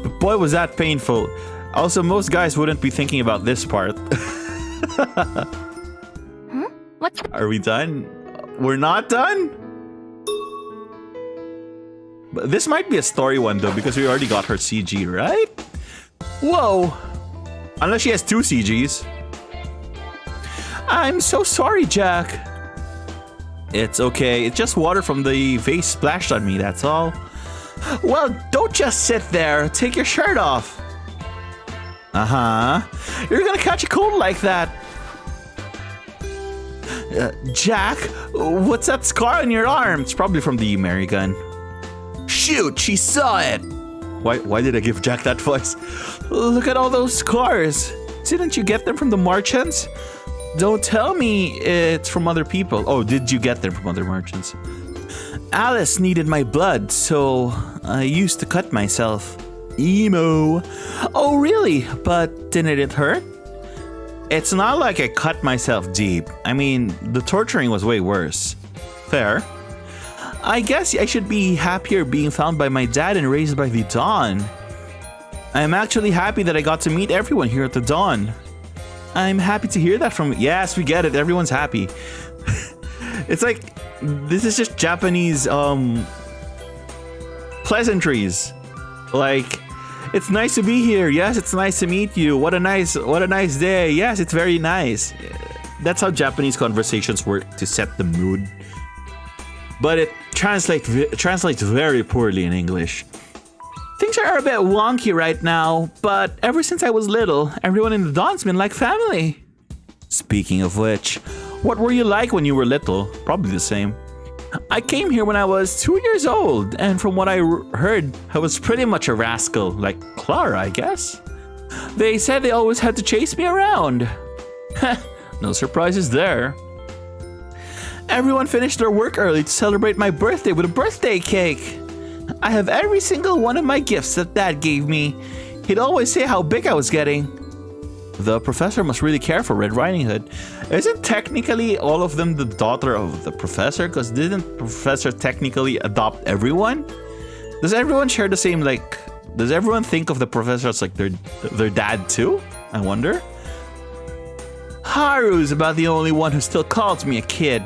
Speaker 1: but boy was that painful. Also, most guys wouldn't be thinking about this part.
Speaker 2: What's...
Speaker 1: Are we done? We're not done? But this might be a story one though, because we already got her CG, right? Whoa! Unless she has 2 CGs. I'm so sorry, Jack. It's okay. It's just water from the vase splashed on me, that's all. Well, don't just sit there. Take your shirt off. Uh-huh. You're gonna catch a cold like that. Jack, what's that scar on your arm? It's probably from the Mary gun. Shoot, she saw it. Why did I give Jack that voice? Look at all those scars. Didn't you get them from the merchants? Don't tell me it's from other people. Oh, did you get them from other merchants? Alice needed my blood, so I used to cut myself. Emo. Oh, really? But didn't it hurt? It's not like I cut myself deep. I mean, the torturing was way worse. Fair. I guess I should be happier being found by my dad and raised by the Dawn. I'm actually happy that I got to meet everyone here at the Dawn. I'm happy to hear that from... Yes, we get it. Everyone's happy. It's like, this is just Japanese, pleasantries. Like, it's nice to be here. Yes, it's nice to meet you. What a nice day. Yes, it's very nice. That's how Japanese conversations work to set the mood. But it translates very poorly in English. Things are a bit wonky right now, but ever since I was little, everyone in the Dawn's been like family. Speaking of which, what were you like when you were little? Probably the same. I came here when I was 2 years old, and from what I heard, I was pretty much a rascal, like Clara, I guess. They said they always had to chase me around. No surprises there. Everyone finished their work early to celebrate my birthday with a birthday cake. I have every single one of my gifts that Dad gave me. He'd always say how big I was getting. The professor must really care for Red Riding Hood. Isn't technically all of them the daughter of the professor? Because didn't the professor technically adopt everyone? Does everyone share the same, like... Does everyone think of the professor as like their dad too? I wonder. Haru's about the only one who still calls me a kid.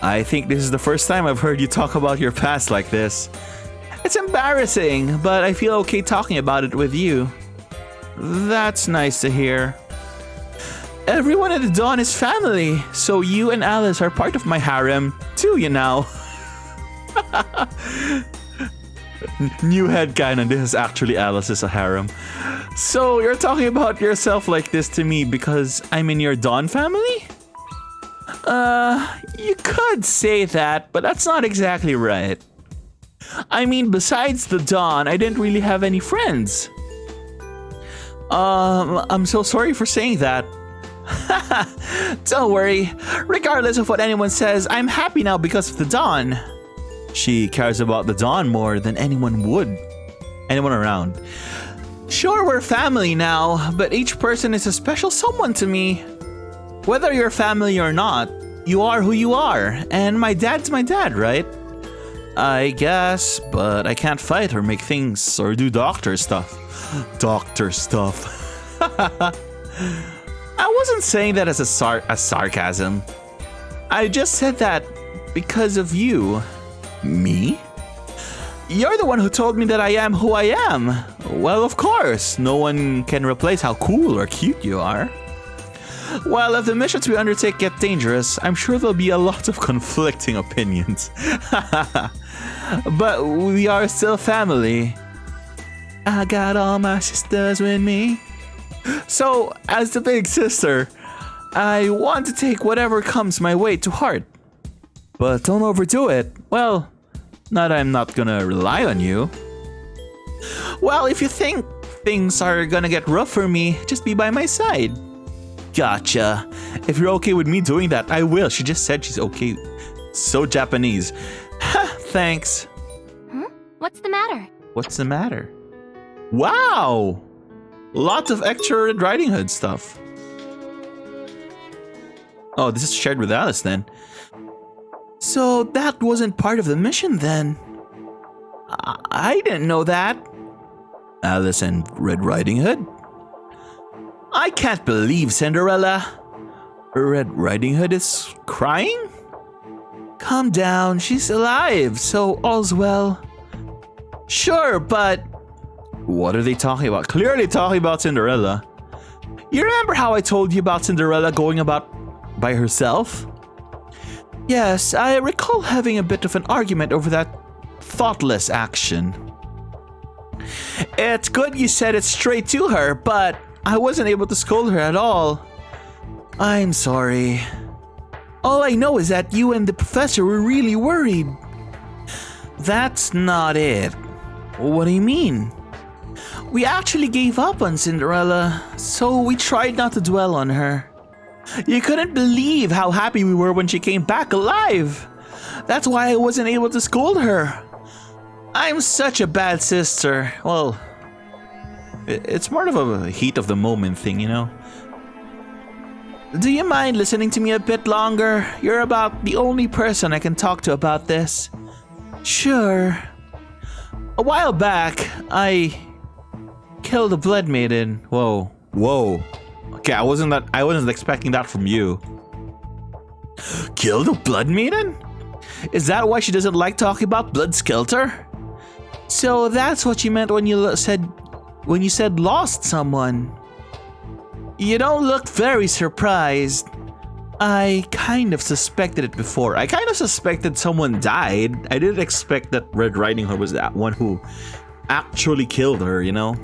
Speaker 1: I think this is the first time I've heard you talk about your past like this. It's embarrassing, but I feel okay talking about it with you. That's nice to hear. Everyone at the Dawn is family, so you and Alice are part of my harem too, you know. New headcanon, this is actually Alice's harem. So you're talking about yourself like this to me because I'm in your Dawn family? You could say that, but that's not exactly right. I mean, besides the Dawn, I didn't really have any friends. I'm so sorry for saying that. Don't worry. Regardless of what anyone says, I'm happy now because of the Dawn. She cares about the Dawn more than anyone around. Sure, we're family now, but each person is a special someone to me. Whether you're family or not, you are who you are, and my dad's my dad, right? I guess, but I can't fight or make things or do doctor stuff. Doctor stuff. I wasn't saying that as a sarcasm. I just said that because of you. Me? You're the one who told me that I am who I am. Well, of course, no one can replace how cool or cute you are. While if the missions we undertake get dangerous, I'm sure there'll be a lot of conflicting opinions. But we are still family. I got all my sisters with me. So, as the big sister, I want to take whatever comes my way to heart. But don't overdo it. Well, I'm not gonna rely on you. Well, if you think things are gonna get rough for me, just be by my side. Gotcha. If you're okay with me doing that, I will. She just said she's okay. So Japanese. Thanks.
Speaker 2: Huh? What's the matter?
Speaker 1: What's the matter? Wow! Lots of extra Red Riding Hood stuff. Oh, this is shared with Alice then. So that wasn't part of the mission then. I didn't know that. Alice and Red Riding Hood? I can't believe Cinderella. Red Riding Hood is crying? Calm down, she's alive, so all's well. Sure, but... What are they talking about? Clearly talking about Cinderella. You remember how I told you about Cinderella going about by herself? Yes, I recall having a bit of an argument over that thoughtless action. It's good you said it straight to her, but I wasn't able to scold her at all. I'm sorry. All I know is that you and the professor were really worried. That's not it. What do you mean? We actually gave up on Cinderella, so we tried not to dwell on her. You couldn't believe how happy we were when she came back alive. That's why I wasn't able to scold her. I'm such a bad sister. Well, it's more of a heat of the moment thing, you know? Do you mind listening to me a bit longer? You're about the only person I can talk to about this. Sure. A while back, I killed a blood maiden. Whoa. Okay, I wasn't expecting that from you. Killed a blood maiden? Is that why she doesn't like talking about blood Skelter? So that's what you meant when you said lost someone. You don't look very surprised. I kind of suspected it before. I kind of suspected someone died. I didn't expect that Red Riding Hood was that one who actually killed her, you know?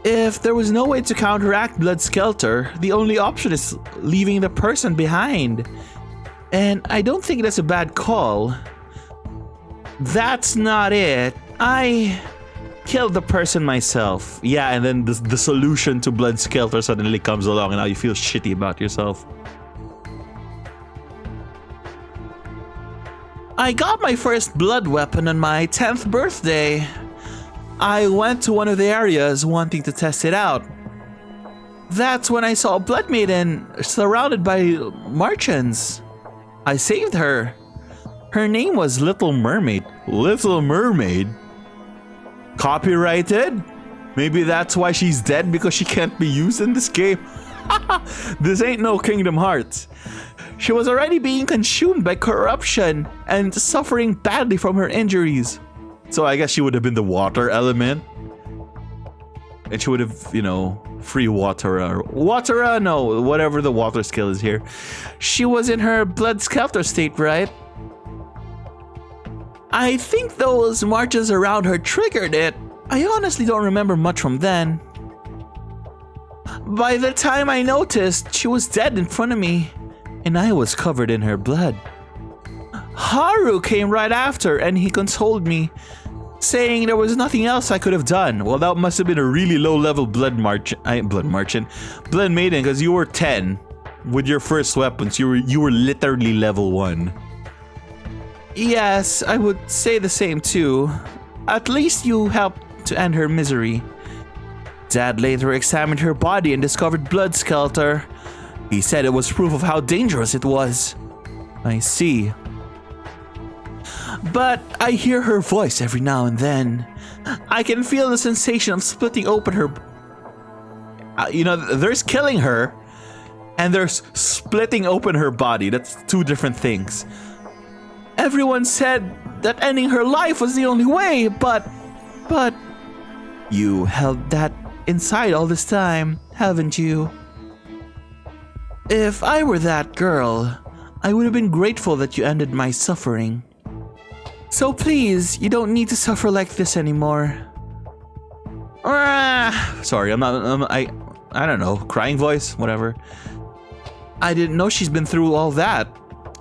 Speaker 1: If there was no way to counteract blood Skelter, the only option is leaving the person behind. And I don't think that's a bad call. That's not it. I killed the person myself. Yeah, and then the solution to blood Skelter suddenly comes along and now you feel shitty about yourself. I got my first blood weapon on my 10th birthday. I went to one of the areas wanting to test it out. That's when I saw a blood maiden surrounded by merchants. I saved her. Her name was Little Mermaid. Little Mermaid? Copyrighted? Maybe that's why she's dead, because she can't be used in this game. This ain't no Kingdom Hearts. She was already being consumed by corruption and suffering badly from her injuries. So I guess she would have been the water element. And she would have, free Watera, no, whatever the water skill is here. She was in her blood Skelter state, right? I think those marches around her triggered it. I honestly don't remember much from then. By the time I noticed, she was dead in front of me, and I was covered in her blood. Haru came right after, and he consoled me, saying there was nothing else I could have done. Well, that must have been a really low-level blood maiden, because you were 10 with your first weapons. You were literally level 1. Yes, I would say the same too. At least you helped to end her misery. Dad later examined her body and discovered blood Skelter. He said it was proof of how dangerous it was. I see. But I hear her voice every now and then. I can feel the sensation of splitting open her. There's killing her, and there's splitting open her body. That's two different things. Everyone said that ending her life was the only way, but you held that inside all this time, haven't you? If I were that girl, I would have been grateful that you ended my suffering. So please, you don't need to suffer like this anymore. Sorry, I don't know, crying voice, whatever. I didn't know she's been through all that.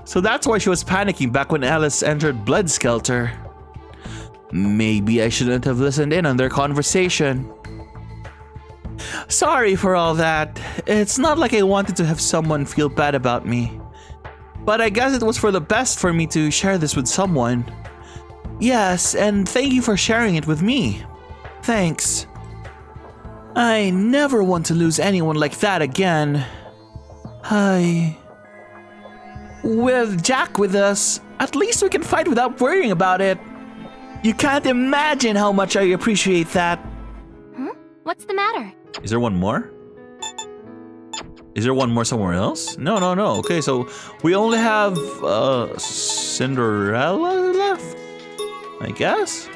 Speaker 1: So that's why she was panicking back when Alice entered Blood Skelter. Maybe I shouldn't have listened in on their conversation. Sorry for all that. It's not like I wanted to have someone feel bad about me. But I guess it was for the best for me to share this with someone. Yes, and thank you for sharing it with me. Thanks. I never want to lose anyone like that again. With Jack with us, at least we can fight without worrying about it. You can't imagine how much I appreciate that.
Speaker 2: What's the matter?
Speaker 1: Is there one more? Is there one more somewhere else? No. Okay, so we only have Cinderella left, I guess?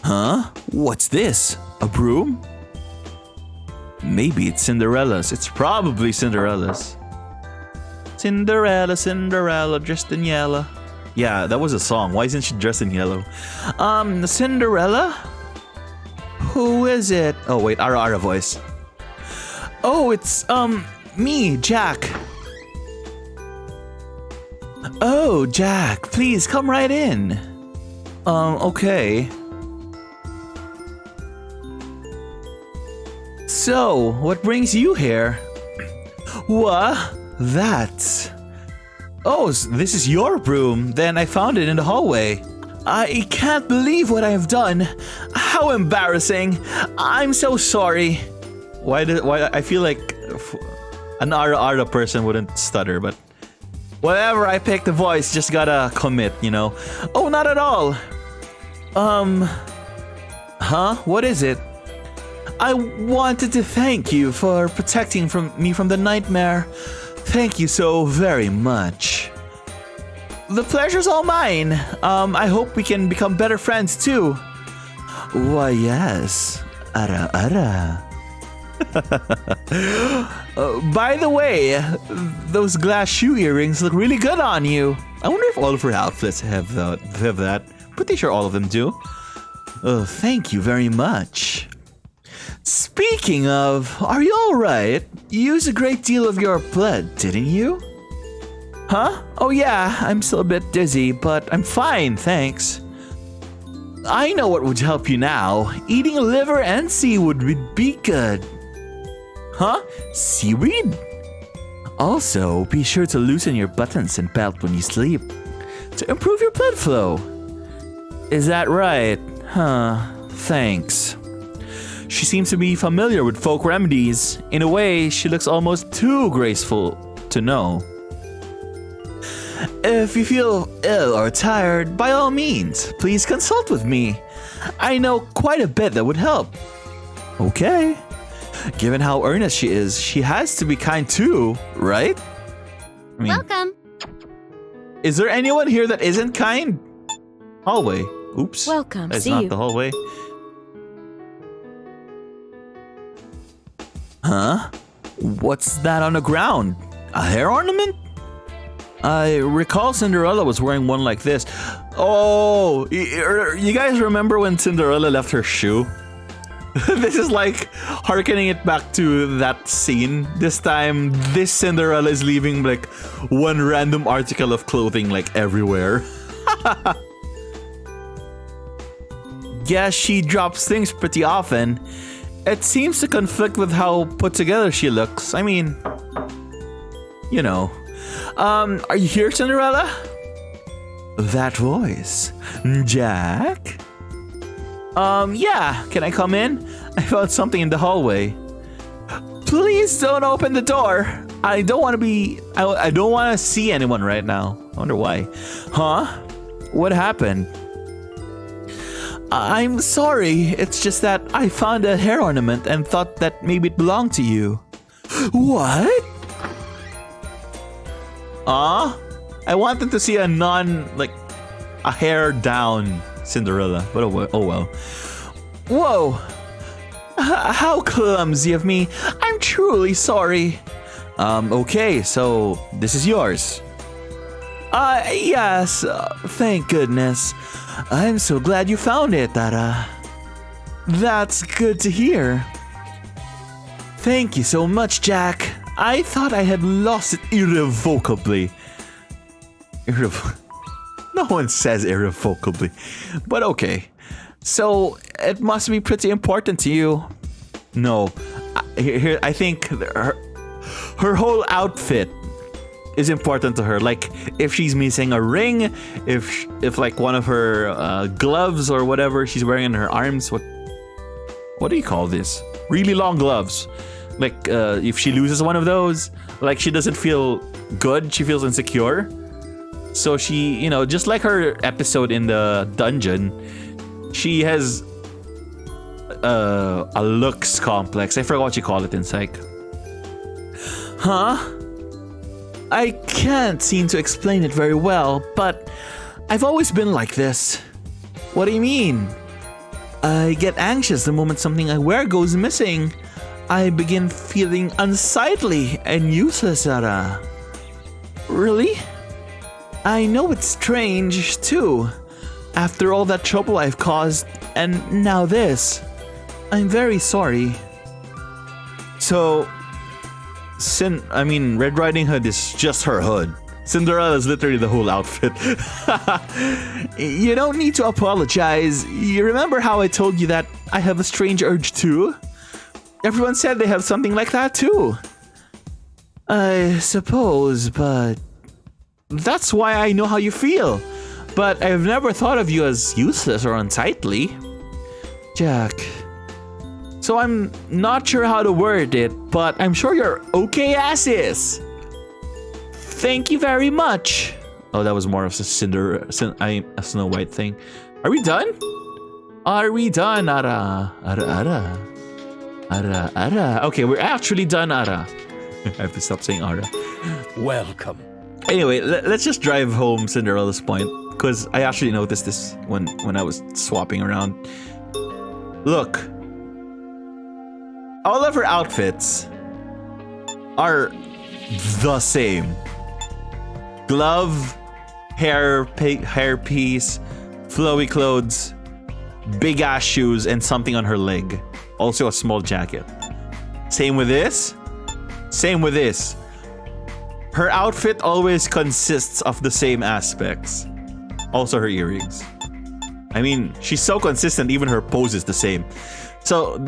Speaker 1: Huh? What's this? A broom? Maybe it's Cinderella's. It's probably Cinderella's. Cinderella, dressed in yellow. Yeah, that was a song. Why isn't she dressed in yellow? Cinderella? Who is it? Oh, wait, Ara voice. Oh, it's, me, Jack. Oh, Jack, please come right in. Okay. So, what brings you here? What? That? Oh, this is your broom. Then I found it in the hallway. I can't believe what I have done. How embarrassing. I'm so sorry. Why I feel like an Ara person wouldn't stutter, but whatever I pick the voice, just gotta commit, Oh, not at all. What is it? I wanted to thank you for protecting me from the nightmare. Thank you so very much. The pleasure's all mine. I hope we can become better friends too. Why, yes. Ara. By the way, those glass shoe earrings look really good on you. I wonder if all of her outfits have that. Pretty sure all of them do. Oh, thank you very much. Speaking of, are you alright? You used a great deal of your blood, didn't you? Huh? Oh yeah, I'm still a bit dizzy, but I'm fine, thanks. I know what would help you now. Eating liver and seaweed would be good. Huh? Seaweed? Also, be sure to loosen your buttons and belt when you sleep to improve your blood flow. Is that right? Huh, thanks. She seems to be familiar with folk remedies. In a way, she looks almost too graceful to know. If you feel ill or tired, by all means, please consult with me. I know quite a bit that would help. Okay. Given how earnest she is, she has to be kind too, right? I mean,
Speaker 2: Welcome.
Speaker 1: is there anyone here that isn't kind? Hallway. Oops.
Speaker 5: Welcome.
Speaker 1: That's
Speaker 5: See
Speaker 1: not
Speaker 5: you.
Speaker 1: the hallway. Huh? What's that on the ground? A hair ornament? I recall Cinderella was wearing one like this. Oh, you guys remember when Cinderella left her shoe? This is like harkening it back to that scene. This time, this Cinderella is leaving like one random article of clothing like everywhere. Yeah, she drops things pretty often. It seems to conflict with how put together she looks. I mean, you know. Are you here, Cinderella? That voice. Jack? Yeah, can I come in? I found something in the hallway. Please don't open the door. I don't want to be... I don't want to see anyone right now. I wonder why. Huh? What happened? I'm sorry. It's just that I found a hair ornament and thought that maybe it belonged to you. What? I wanted to see a a hair down Cinderella, but oh well. Whoa! How clumsy of me. I'm truly sorry. Okay, so this is yours. Yes, thank goodness. I'm so glad you found it, Dara. That's good to hear. Thank you so much, Jack. I thought I had lost it irrevocably. No one says irrevocably, but okay. So it must be pretty important to you. No, here I think her whole outfit is important to her. Like if she's missing a ring, if like one of her gloves or whatever she's wearing in her arms. What do you call this? Really long gloves. Like if she loses one of those, like she doesn't feel good. She feels insecure. So she, you know, just like her episode in the dungeon, she has a looks complex. I forgot what you call it in psych. Huh? I can't seem to explain it very well, but I've always been like this. What do you mean? I get anxious the moment something I wear goes missing. I begin feeling unsightly and useless, Sarah. Really? I know it's strange, too. After all that trouble I've caused, and now this. I'm very sorry. So, Red Riding Hood is just her hood. Cinderella is literally the whole outfit. You don't need to apologize. You remember how I told you that I have a strange urge too? Everyone said they have something like that too. I suppose, but that's why I know how you feel. But I've never thought of you as useless or unsightly. Jack. So I'm not sure how to word it, but I'm sure you're okay as is. Thank you very much. Oh, that was more of a Snow White thing. Are we done? Are we done, Ara? Ara. Okay, we're actually done, Ara. I have to stop saying Ara.
Speaker 3: Welcome.
Speaker 1: Anyway, let's just drive home Cinderella's point, because I actually noticed this when I was swapping around. Look. All of her outfits are the same. Glove, hair piece, flowy clothes, big ass shoes, and something on her leg. Also a small jacket. Same with this. Same with this. Her outfit always consists of the same aspects. Also her earrings. I mean, she's so consistent, even her pose is the same. So,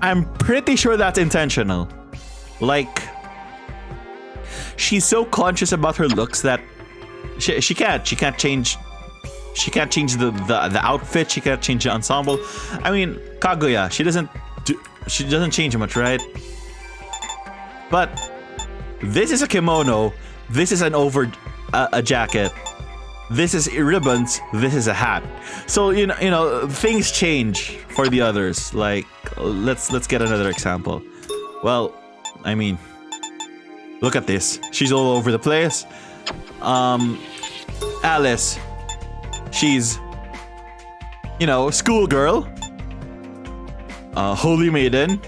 Speaker 1: I'm pretty sure that's intentional. Like, she's so conscious about her looks that she can't change the outfit. She can't change the ensemble. I mean, Kaguya, she doesn't change much, right? But this is a kimono. This is a jacket. This is ribbons. This is a hat. So you know things change for the others. Like let's get another example. Well, I mean, look at this. She's all over the place. Alice, she's schoolgirl. Holy maiden.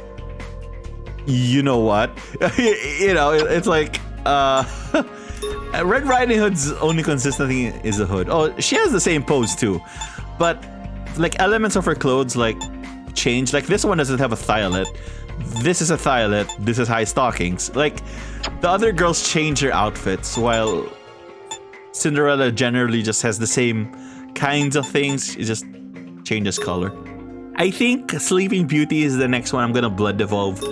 Speaker 1: You know what? It's like Red Riding Hood's only consistent thing is the hood. Oh, she has the same pose too, but like elements of her clothes like change. Like this one doesn't have a thightlet. This is a thightlet. This is high stockings. Like the other girls change their outfits, while Cinderella generally just has the same kinds of things. It just changes color. I think Sleeping Beauty is the next one I'm gonna blood devolve,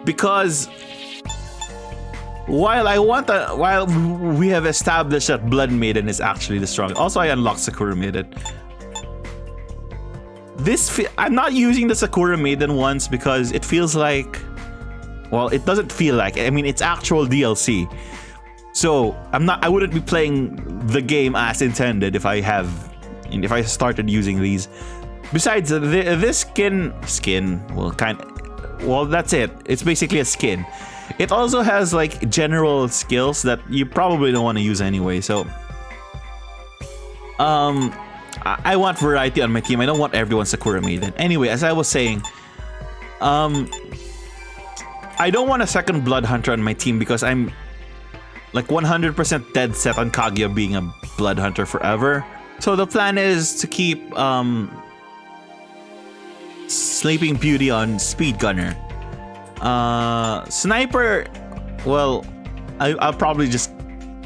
Speaker 1: because while we have established that Blood Maiden is actually the strongest. Also, I unlocked Sakura Maiden. I'm not using the Sakura Maiden once because it feels like, well, it doesn't feel like. I mean, it's actual DLC. So I wouldn't be playing the game as intended if I started using these. Besides, this skin, well, that's it. It's basically a skin. It also has like general skills that you probably don't want to use anyway. So, I want variety on my team. I don't want everyone Sakura Maiden. Anyway, as I was saying, I don't want a second Blood Hunter on my team because I'm like 100% dead set on Kaguya being a Blood Hunter forever. So the plan is to keep Sleeping Beauty on Speed Gunner. Sniper, well, I'll probably just...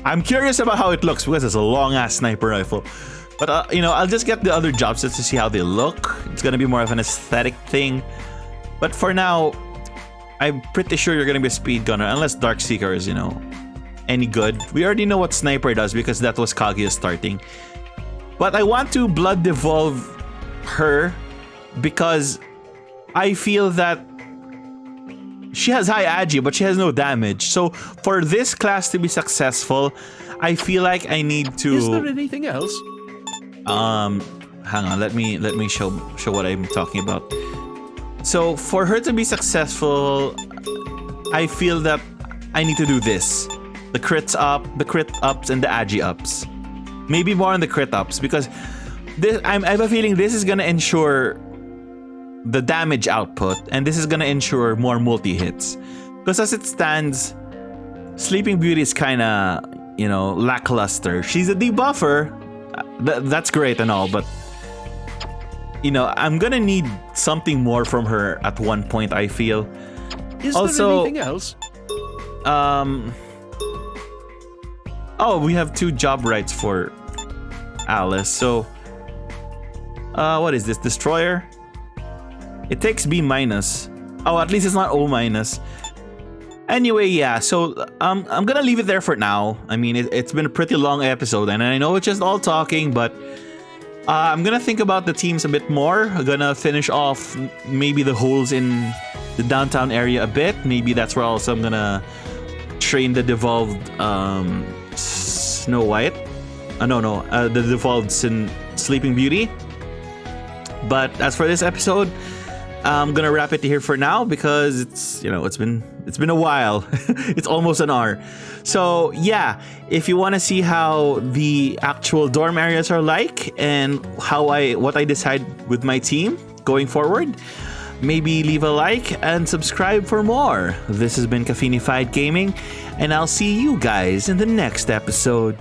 Speaker 1: I'm curious about how it looks because it's a long-ass sniper rifle. But, I'll just get the other job sets to see how they look. It's gonna be more of an aesthetic thing. But for now, I'm pretty sure you're gonna be a Speed Gunner, unless Dark Seeker is, any good. We already know what Sniper does because that was Kaguya starting. But I want to blood devolve her because I feel that she has high agi, but she has no damage. So for this class to be successful, I feel like I need to...
Speaker 3: Is there anything else?
Speaker 1: Hang on, let me show what I'm talking about. So for her to be successful, I feel that I need to do this. The crits up, the crit ups, and the agi ups. Maybe more on the crit ups because I have a feeling this is gonna ensure the damage output, and this is gonna ensure more multi-hits. Because as it stands, Sleeping Beauty is kinda, lackluster. She's a debuffer. That's great and all, but I'm gonna need something more from her at one point, I feel.
Speaker 3: Is
Speaker 1: also,
Speaker 3: there anything else?
Speaker 1: Oh, we have 2 job rights for Alice. So, what is this? Destroyer? It takes B-. Oh, at least it's not O-. Anyway, yeah. So, I'm gonna leave it there for now. I mean, it's been a pretty long episode, and I know it's just all talking, but I'm gonna think about the teams a bit more. I'm gonna finish off maybe the holes in the downtown area a bit. Maybe that's where also I'm gonna train the devolved Snow White. The devolved Sleeping Beauty. But as for this episode, I'm gonna wrap it here for now because it's been a while. It's almost an hour. So yeah, if you want to see how the actual dorm areas are like and what I decide with my team going forward, maybe leave a like and subscribe for more. This has been Caffeinified Gaming, and I'll see you guys in the next episode.